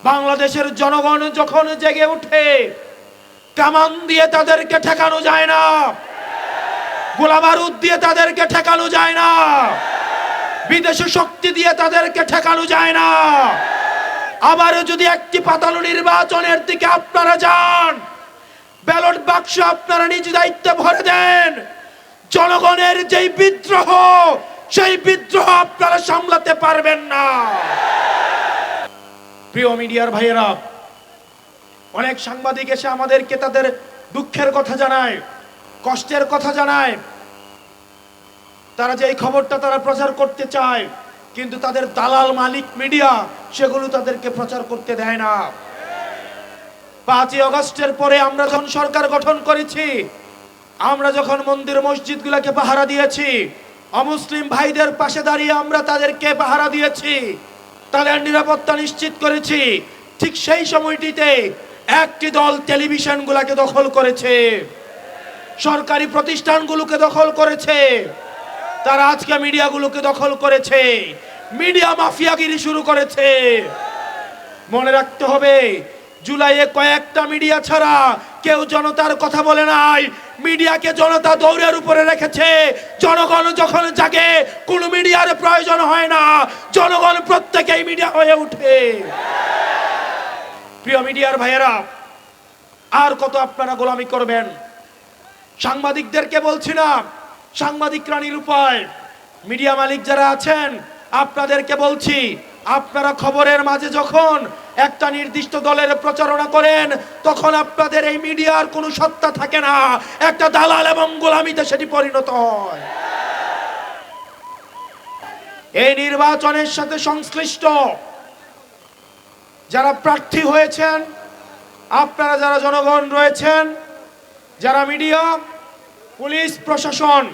বাংলাদেশের জনগণ যখন জেগে ওঠে, কামান দিয়ে তাদেরকে ঠেকানো যায় না, গোলাবারুদ দিয়ে তাদেরকে ঠেকানো যায় না, বিদেশি শক্তি দিয়ে তাদেরকে ঠেকানো যায় না। আবার যদি একটি পাতালো নির্বাচনের দিকে আপনারা যান, ব্যালট বাক্স আপনারা নিজ দায়িত্বে ভরে দেন, জনগণের যেই বিদ্রোহ, সেই বিদ্রোহ আপনারা সামলাতে পারবেন না। প্রিয় মিডিয়ার ভাইয়েরা, অনেক সাংবাদিক এসে আমাদেরকে তাদের দুঃখের কথা জানায়, কষ্টের কথা জানায়। তারা যে এই খবরটা তারা প্রচার করতে চায়, কিন্তু তাদের দালাল মালিক মিডিয়া সেগুলো তাদেরকে প্রচার করতে দেয় না। 5ই আগস্টের পরে আমরা যখন সরকার গঠন করেছি, আমরা যখন মন্দির মসজিদগুলোকে পাহারা দিয়েছি, অমুসলিম ভাইদের পাশে দাঁড়িয়ে আমরা তাদেরকে পাহারা দিয়েছি, তাদের নিরাপত্তা নিশ্চিত করেছি, ঠিক সেই সময়টিতে একটি দল টেলিভিশনগুলোকে দখল করেছে, সরকারি প্রতিষ্ঠানগুলোকে দখল করেছে, তারা আজকে মিডিয়াগুলোকে দখল করেছে, মিডিয়া মাফিয়াগিরি শুরু করেছে। মনে রাখতে হবে, জুলাইয়ে কয়েকটা মিডিয়া ছাড়া কেউ জনতার কথা বলে নাই। মিডিয়াকে জনতা দৌড়ের উপরে রেখেছে। জনগণ যখন জাগে, কোনো মিডিয়ার প্রয়োজন হয় না, জনগণ প্রত্যেকেই মিডিয়া হয়ে ওঠে। প্রিয় মিডিয়ার ভাইয়েরা, আর কত আপনারা গোলামি করবেন? সাংবাদিকদেরকে বলছি না, সাংবাদিকরা নিরুপায়। মিডিয়া মালিক যারা আছেন, আপনাদেরকে বলছি, আপনারা খবরের মাঝে যখন একটা নির্দিষ্ট দলের প্রচারণা করেন, তখন আপনাদের এই মিডিয়ার কোনো সত্তা থাকে না, একটা দালাল এবং গোলামিতে সেটি পরিণত হয়। এই নির্বাচনের সাথে সংশ্লিষ্ট যারা প্রার্থী হয়েছেন, আপনারা যারা জনগণ রয়েছেন, যারা মিডিয়া, পুলিশ, প্রশাসন,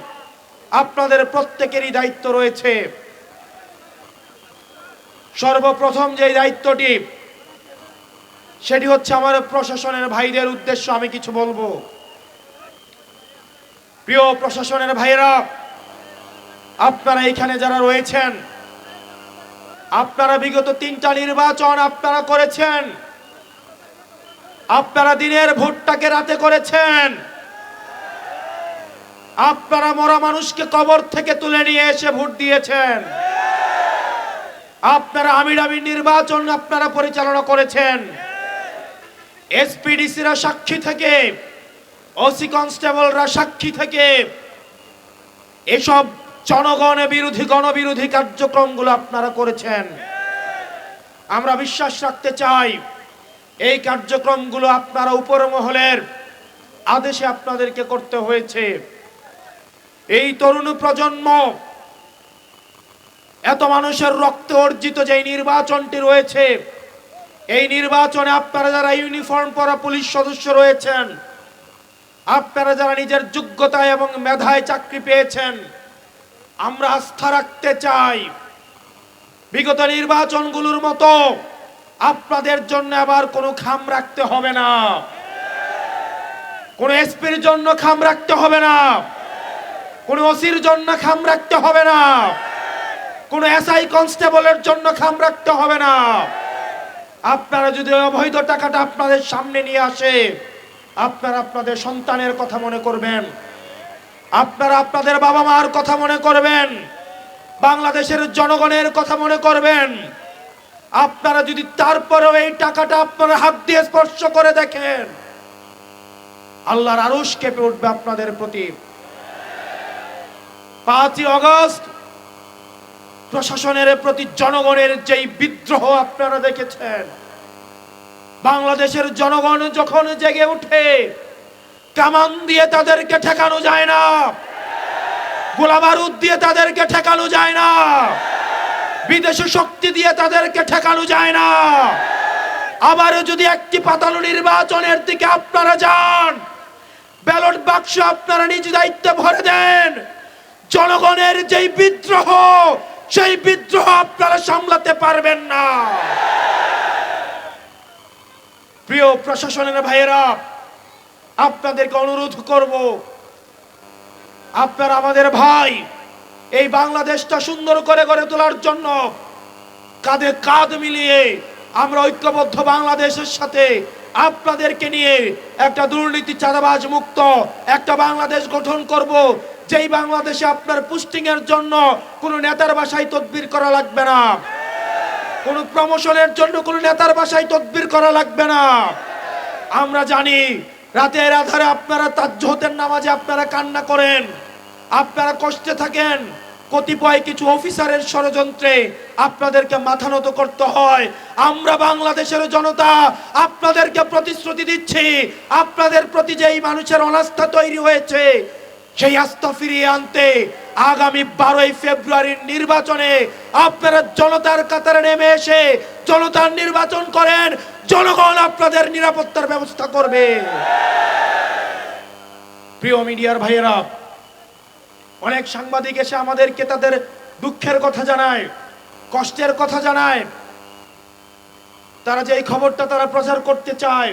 আপনাদের প্রত্যেকেরই দায়িত্ব রয়েছে। সর্বপ্রথম যে দায়িত্বটি, সেটি হচ্ছে আমার প্রশাসনের ভাইদের উদ্দেশ্য আমি কিছু বলবো। প্রিয় প্রশাসনের ভাইয়েরা, আপনারা এখানে যারা রয়েছেন, আপনারা বিগত 3টা নির্বাচন আপনারা করেছেন। আপনারা দিনের ভোটটাকে রাতে করেছেন। আপনারা মরা মানুষকে কবর থেকে তুলে নিয়ে এসে ভোট দিয়েছেন। আপনারা আমিরামি নির্বাচন আপনারা পরিচালনা করেছেন। এসপিডিসিরা সাক্ষী থেকে, ওসি কনস্টেবলরা সাক্ষী থেকে এসব জনগণ বিরোধী, গণবিরোধী কার্যক্রমগুলো আপনারা করেছেন। আমরা বিশ্বাস রাখতে চাই, এই কার্যক্রমগুলো আপনারা উপর মহলের আদেশে আপনাদেরকে করতে হয়েছে। এই তরুণ প্রজন্ম, এত মানুষের রক্তে অর্জিত যে নির্বাচনটি রয়েছে, এই নির্বাচনে আপনারা যারা ইউনিফর্ম পরা পুলিশ সদস্য রয়েছেন, আপনারা যারা নিজের যোগ্যতায় এবং মেধায় চাকরি পেয়েছেন, আমরা আস্থা রাখতে চাই, বিগত নির্বাচনগুলোর মতো আপনাদের জন্য আবার কোনো খাম রাখতে হবে না, কোনো এসপির জন্য খাম রাখতে হবে না, কোনো ওসির জন্য খাম রাখতে হবে না, কোনো এসআই কনস্টেবলের জন্য খাম রাখতে হবে না। আপনারা যদি অবৈধ টাকাটা আপনাদের সামনে নিয়ে আসে, আপনারা আপনাদের সন্তানের কথা মনে করবেন, আপনারা আপনাদের বাবা মার কথা মনে করবেন, বাংলাদেশের জনগণের কথা মনে করবেন। আপনারা যদি তারপরেও এই টাকাটা আপনারা হাত দিয়ে স্পর্শ করে দেখেন, আল্লাহর আরশ কেঁপে উঠবে আপনাদের প্রতি। 5ই আগস্ট প্রশাসনের প্রতি জনগণের যেই বিদ্রোহ আপনারা দেখেছেন, বাংলাদেশের জনগণ যখন জেগে ওঠে, কামান দিয়ে তাদেরকে ঠেকানো যায় না, গোলাবারুদ দিয়ে তাদেরকে ঠেকানো যায় না, বিদেশি শক্তি দিয়ে তাদেরকে ঠেকানো যায় না। আবার যদি একটি পাতালো নির্বাচনের দিকে আপনারা যান, ব্যালট বাক্স আপনারা নিজ দায়িত্বে ভরে দেন, জনগণের যেই বিদ্রোহ, সেই বিদ্রোহ আপনারা সামলাতে পারবেন না। প্রিয় প্রশাসনের ভাইয়েরা, আপনাদেরকে অনুরোধ করব, আপনারা আমাদের ভাই, এই বাংলাদেশটা সুন্দর করে গড়ে তোলার জন্য কাঁধে কাঁধ মিলিয়ে আমরা ঐক্যবদ্ধ বাংলাদেশের সাথে আপনাদেরকে নিয়ে একটা দুর্নীতি চাঁদাবাজ মুক্ত একটা বাংলাদেশ গঠন করব, যেই বাংলাদেশে আপনার পোস্টিং এর জন্য কোনো নেতার বাসায় তদবির করা লাগবে না, কোনো প্রমোশনের জন্য কোনো নেতার বাসায় তদবির করা লাগবে না। আমরা জানি রাতের আধারে আপনারা তাজ্জুদের নামাজে আপনারা কান্না করেন, আপনারা কষ্টে থাকেন, কতিপয় কিছু অফিসারের ষড়যন্ত্রে আপনাদেরকে মাথা নত করতে হয়। আমরা বাংলাদেশের জনতা আপনাদেরকে প্রতিশ্রুতি দিচ্ছি, আপনাদের প্রতি যেই মানুষের অনাস্থা তৈরি হয়েছে সেই আস্থা ফিরিয়ে আনতে আগামী 12ই ফেব্রুয়ারির নির্বাচনে আপনারা জনতার কাতারে নেমে এসে জনতার নির্বাচন করেন, জনগণ আপনাদের নিরাপত্তার ব্যবস্থা করবে। প্রিয় মিডিয়ার ভাইয়েরা, অনেক সাংবাদিক এসে আমাদেরকে তাদের দুঃখের কথা জানায়, কষ্টের কথা জানায়, তারা যে এই খবরটা তারা প্রচার করতে চায়,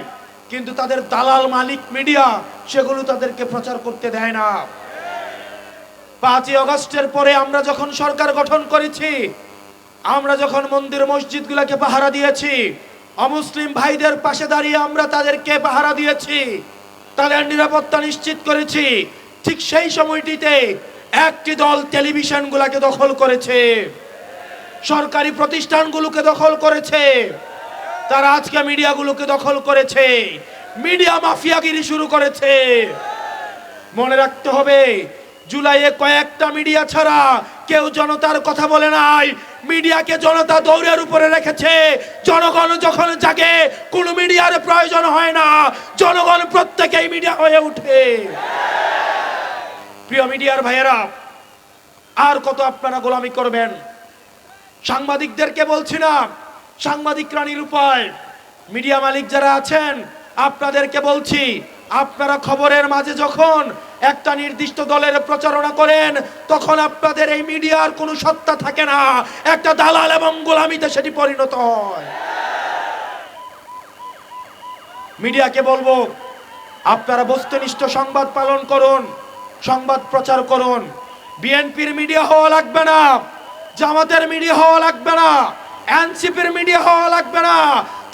কিন্তু তাদের দালাল মালিক মিডিয়া সেগুলো তাদেরকে প্রচার করতে দেয় না। 5ই আগস্টের পরে আমরা যখন সরকার গঠন করেছি, আমরা যখন মন্দির মসজিদগুলোকে পাহারা দিয়েছি, অমুসলিম ভাইদের পাশে দাঁড়িয়ে আমরা তাদেরকে পাহারা দিয়েছি, তাদের নিরাপত্তা নিশ্চিত করেছি, ঠিক সেই সময়টিতে একটি দল টেলিভিশনগুলোকে দখল করেছে, সরকারি প্রতিষ্ঠানগুলোকে দখল করেছে, তারা আজকে মিডিয়াগুলোকে দখল করেছে, মিডিয়া মাফিয়াগিরি শুরু করেছে। মনে রাখতে হবে, জুলাইয়ে কয়েকটা মিডিয়া ছাড়া কেউ জনতার কথা বলে নাই, মিডিয়াকে জনতা দৌড়ের উপরে রেখেছে। জনগণ যখন জাগে কোনো মিডিয়ার প্রয়োজন হয় না, জনগণ প্রত্যেকেই মিডিয়া হয়ে ওঠে। প্রিয় মিডিয়ার ভাইয়েরা, আর কত আপনারা গোলামি করবেন? সাংবাদিকদেরকে বলছি না, সাংবাদিকরা নিরুপায়। মিডিয়া মালিক যারা আছেন আপনাদেরকে বলছি, আপনারা খবরের মাঝে যখন একটা নির্দিষ্ট দলের প্রচারণা করেন, তখন আপনাদের এই মিডিয়ার কোনো সত্তা থাকে না, একটা দালাল এবং গোলামিতে সেটি পরিণত হয়। মিডিয়াকে বলবো, আপনারা বস্তুনিষ্ঠ সংবাদ পালন করুন, সংবাদ প্রচার করুন। বিএনপির মিডিয়া হওয়া লাগবে না, জামাতের মিডিয়া হওয়া লাগবে না, এনসিপির মিডিয়া হওয়া লাগবে না।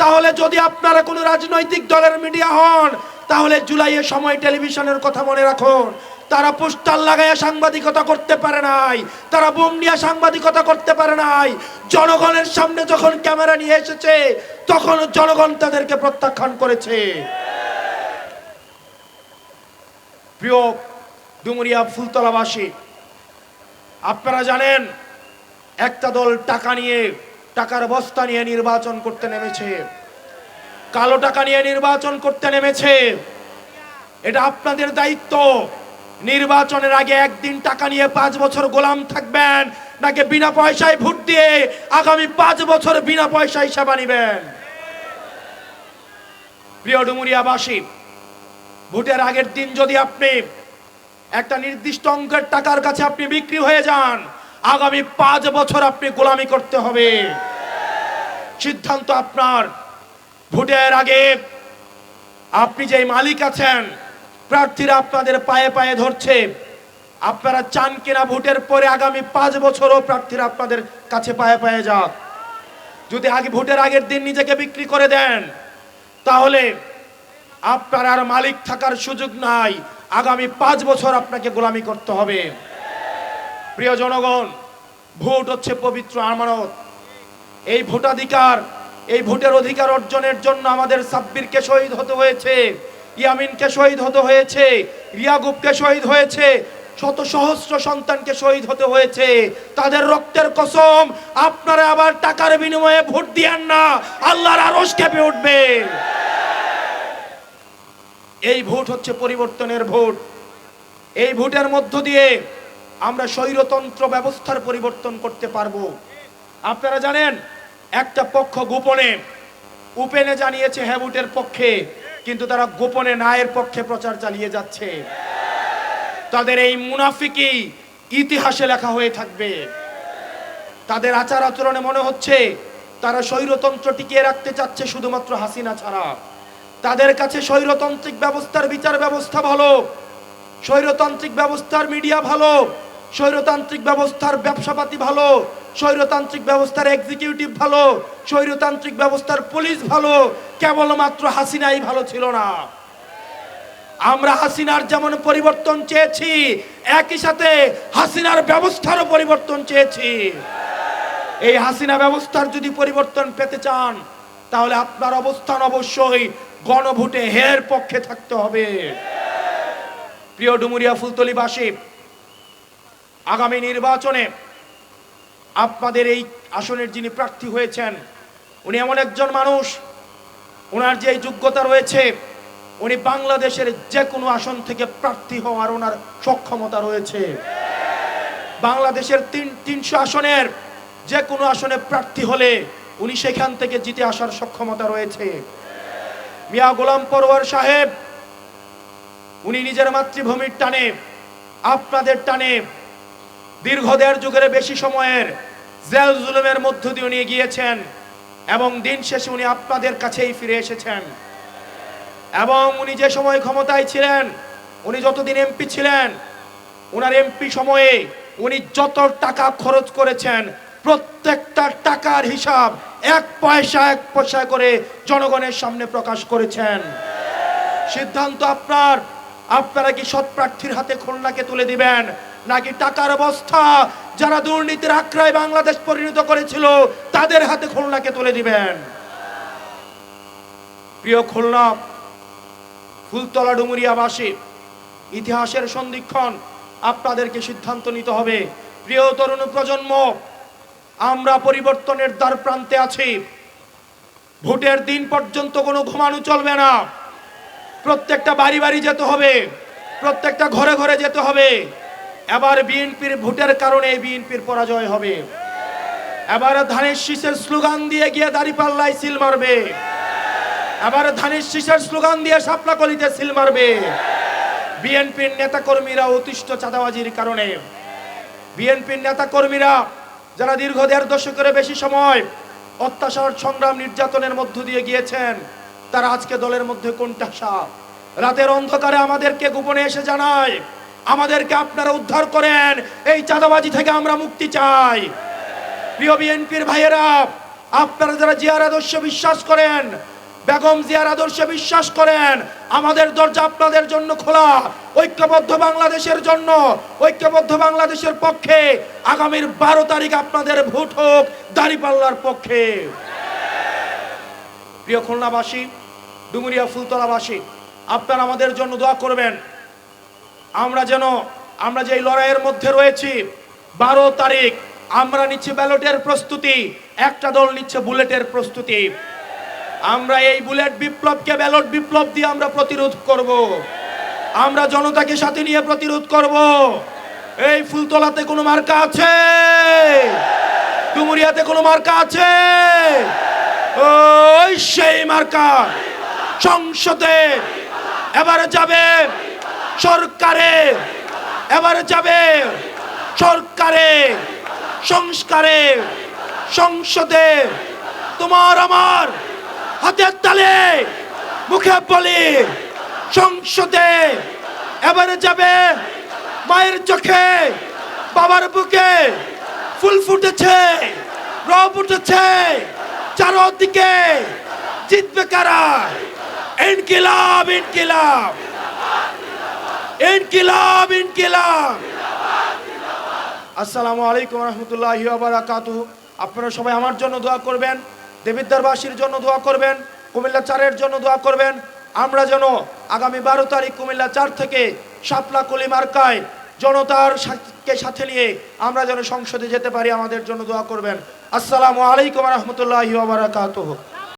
তাহলে যদি আপনারা কোনো রাজনৈতিক দলের মিডিয়া হন, তাহলে জুলাইয়ের সময় টেলিভিশনের কথা মনে রাখুন। তারা পোস্টার লাগাইয়া সাংবাদিকতা করতে পারে নাই, তারা বোম নিয়ে সাংবাদিকতা করতে পারে নাই। জনগণের সামনে যখন ক্যামেরা নিয়ে এসেছে, তখন জনগণ তাদেরকে প্রত্যাখ্যান করেছে। প্রিয় ডুমুরিয়া ফুলতলাবাসী, আপনারা জানেন একটা দল টাকার বস্তা নিয়ে নির্বাচন করতে নেমেছে, কালো টাকা নিয়ে নির্বাচন করতে নেমেছে। এটা আপনাদের দায়িত্ব। নির্বাচনের আগে একদিন টাকা নিয়ে 5 বছর গোলাম থাকবেন, নাকি বিনা পয়সায় ভোট দিয়ে আগামী 5 বছর বিনা পয়সায় সেবা নিবেন? প্রিয় ডুমুরিয়াবাসী, ভোটের আগের দিন যদি আপনি একটা নির্দিষ্ট অঙ্কের টাকার কাছে আপনি বিক্রি হয়ে যান, আগামী 5 বছর আপনি গোলামি করতে হবে। সিদ্ধান্ত আপনার। ভোটের আগে আপনি যে মালিক আছেন, প্রার্থীরা আপনাদের পায়ে পায়ে ধরছে, আপনারা চান কিনা ভোটের পরে আগামী 5 বছরও প্রার্থীরা আপনাদের কাছে পায়ে পায়ে যাক? যদি ভোটের আগের দিন নিজেকে বিক্রি করে দেন, তাহলে আপনার আর মালিক থাকার সুযোগ নাই, আগামী 5 বছর আপনাকে গোলামি করতে হবে। প্রিয় জনগণ, ভোট হচ্ছে পবিত্র আমানত। এই ভোটাধিকার, এই ভোটের অধিকার অর্জনের জন্য আমাদের সাব্বিরকে শহীদ হতে হয়েছে, ইয়ামিনকে শহীদ হতে হয়েছে, রিয়াগুবকে শহীদ হয়েছে, শত সহস্র সন্তানকে শহীদ হতে হয়েছে। তাদের রক্তের কসম, আপনারা আবার টাকার বিনিময়ে ভোট দিয়েন না, আল্লাহর আরশ কেঁপে উঠবে। এই ভোট হচ্ছে পরিবর্তনের ভোট। এই ভোটের মধ্য দিয়ে আমরা স্বৈরতন্ত্র ব্যবস্থার পরিবর্তন করতে পারবো। আপনারা জানেন, একটা পক্ষ গোপনে উপেনে জানিয়েছে হ্যাঁ ভোটের পক্ষে, কিন্তু তারা গোপনে নায়ের পক্ষে প্রচার চালিয়ে যাচ্ছে। তাদের এই মুনাফিকি ইতিহাসে লেখা হয়ে থাকবে। তাদের আচার আচরণে মনে হচ্ছে তারা স্বৈরতন্ত্র টিকিয়ে রাখতে চাচ্ছে শুধুমাত্র হাসিনা ছাড়া। তাদের কাছে স্বৈরতান্ত্রিক ব্যবস্থার বিচার ব্যবস্থা ভালো, স্বৈরতান্ত্রিক ব্যবস্থার মিডিয়া ভালো, স্বৈরতান্ত্রিক ব্যবস্থার ব্যবসাপাতি ভালো, স্বৈরতান্ত্রিক ব্যবস্থার এক্সিকিউটিভ ভালো, স্বৈরতান্ত্রিক ব্যবস্থার পুলিশ ভালো, কেবলমাত্র হাসিনাই ভালো ছিল না। আমরা হাসিনার যেমন পরিবর্তন চেয়েছি, একই সাথে হাসিনার ব্যবস্থারও পরিবর্তন চেয়েছি। এই হাসিনা ব্যবস্থার যদি পরিবর্তন পেতে চান, তাহলে আপনার অবস্থান অবশ্যই গণভোটে হের পক্ষে থাকতে হবে। প্রিয় ডুমুরিয়া ফুলতলিবাসী, আগামী নির্বাচনে আপনাদের এই আসনের যিনি প্রার্থী হয়েছেন, উনি এমন একজন মানুষ, ওনার যে যোগ্যতা রয়েছে, উনি বাংলাদেশের যে কোনো আসন থেকে প্রার্থী হওয়ার ওনার সক্ষমতা রয়েছে। বাংলাদেশের 300 আসনের যে কোনো আসনে প্রার্থী হলে উনি সেখান থেকে জিতে আসার সক্ষমতা রয়েছে। মিয়া গোলাম পরওয়ার সাহেব, উনি নিজের মাতৃভূমির টানে, আপনাদের টানে দীর্ঘ 1.5 যুগের বেশি সময়ের জেল জুলুমের মধ্য দিয়ে উনি গিয়েছেন এবং দিন শেষে উনি আপনাদের কাছেই ফিরে এসেছেন। এবং উনি যে সময় ক্ষমতায় ছিলেন, উনি যতদিন এমপি ছিলেন, ওনার এমপি সময়ে উনি যত টাকা খরচ করেছেন, প্রত্যেকটা টাকার হিসাব এক পয়সা করে জনগণের সামনে প্রকাশ করেছেন। সিদ্ধান্ত আপনার, আপনারা কি সৎ প্রার্থীর হাতে খুলনাকে তুলে দিবেন, নাকি টাকার বস্তা যারা দুর্নীতির আখড়ায় বাংলাদেশ পরিণত করেছিল তাদের হাতে খুলনাকে তুলে দিবেন? প্রিয় খুলনা ফুলতলা ডুমুরিয়াবাসী, ইতিহাসের সন্ধিক্ষণ, আপনাদেরকে সিদ্ধান্ত নিতে হবে। প্রিয় তরুণ প্রজন্ম, আমরা পরিবর্তনের দ্বার প্রান্তে আছি। ভোটের দিন পর্যন্ত কোনো ঘুমানো চলবে না। প্রত্যেকটা বাড়ি বাড়ি যেতে হবে, প্রত্যেকটা ঘরে ঘরে যেতে হবে। এবার বিএনপির ভোটের কারণে বিএনপির পরাজয় হবে। এবার ধানের শীষের স্লোগান দিয়ে গিয়ে দাঁড়িপাল্লায় সিল মারবে। এবার ধানের শীষের স্লোগান দিয়ে শাপলাকলিতে সিল মারবে। বিএনপির নেতাকর্মীরা অতিষ্ঠ চাঁদাবাজির কারণে, বিএনপির নেতাকর্মীরা যারা দীর্ঘ 1.5 দশকের বেশি সময় অত্যাচার, সংগ্রাম, নির্যাতনের মধ্য দিয়ে গিয়েছেন, তারা আজকে দলের মধ্যে কোণঠাসা। রাতের অন্ধকারে আমাদেরকে গোপনে এসে জানায়, আমাদেরকে আপনারা উদ্ধার করেন, এই চাঁদাবাজি থেকে আমরা মুক্তি চাই। প্রিয় বিএনপির ভাইয়েরা, আপনারা যারা জিয়ার আদর্শে বিশ্বাস করেন, বেগম জিয়ার আদর্শে বিশ্বাস করেন, আমাদের দরজা আপনাদের জন্য খোলা। ঐক্যবদ্ধ বাংলাদেশের জন্য, ঐক্যবদ্ধ বাংলাদেশের পক্ষে আগামীর 12 তারিখ আপনাদের ভোট হোক দাঁড়িপাল্লার পক্ষে। প্রিয় খুলনাবাসী, ডুমুরিয়া ফুলতলাবাসী, আপনারা আমাদের জন্য দোয়া করবেন। আমরা যে লড়াইয়ের মধ্যে রয়েছি, 12 তারিখ আমরা নিচ্ছি ব্যালটের প্রস্তুতি, একটা দল নিচ্ছে বুলেটের প্রস্তুতি। আমরা এই বুলেট বিপ্লবকে ব্যালট বিপ্লব দিয়ে আমরা প্রতিরোধ করব। আমরা জনতাকে সাথে নিয়ে প্রতিরোধ করব। এই ফুলতলাতে কোনো মার্কা আছে? ডুমুরিয়াতে কোনো মার্কা আছে? ওই সেই মার্কা সংসদে এবারে যাবে সরকারে, এবারে যাবে সরকারে, সংস্কারে, সংসদে। তোমার আমার হাতের তালে মুখে বলি, সংসদে এবারে যাবে মায়ের চোখে, বাবার বুকে ফুল ফুটেছে, রব উঠেছে চারদিকে। জিতবে কারা? ইনকিলাব, ইনকিলাব, ইনকিলাব, ইনকিলাব। আসসালামু আলাইকুম রহমতুল্লাহি ওয়া বারাকাতুহু। আপনারা সবাই আমার জন্য দোয়া করবেন, দেবিদ্বারবাসীর জন্য দোয়া করবেন, কুমিল্লা 4-এর জন্য দোয়া করবেন। আমরা যেন আগামী 12 তারিখ কুমিল্লা 4 থেকে শাপলাকলি মার্কায় জনতার সাথে নিয়ে আমরা যেন সংসদে যেতে পারি, আমাদের জন্য দোয়া করবেন। আসসালামু আলাইকুম রহমতুল্লাহি ওয়া বারাকাতুহু।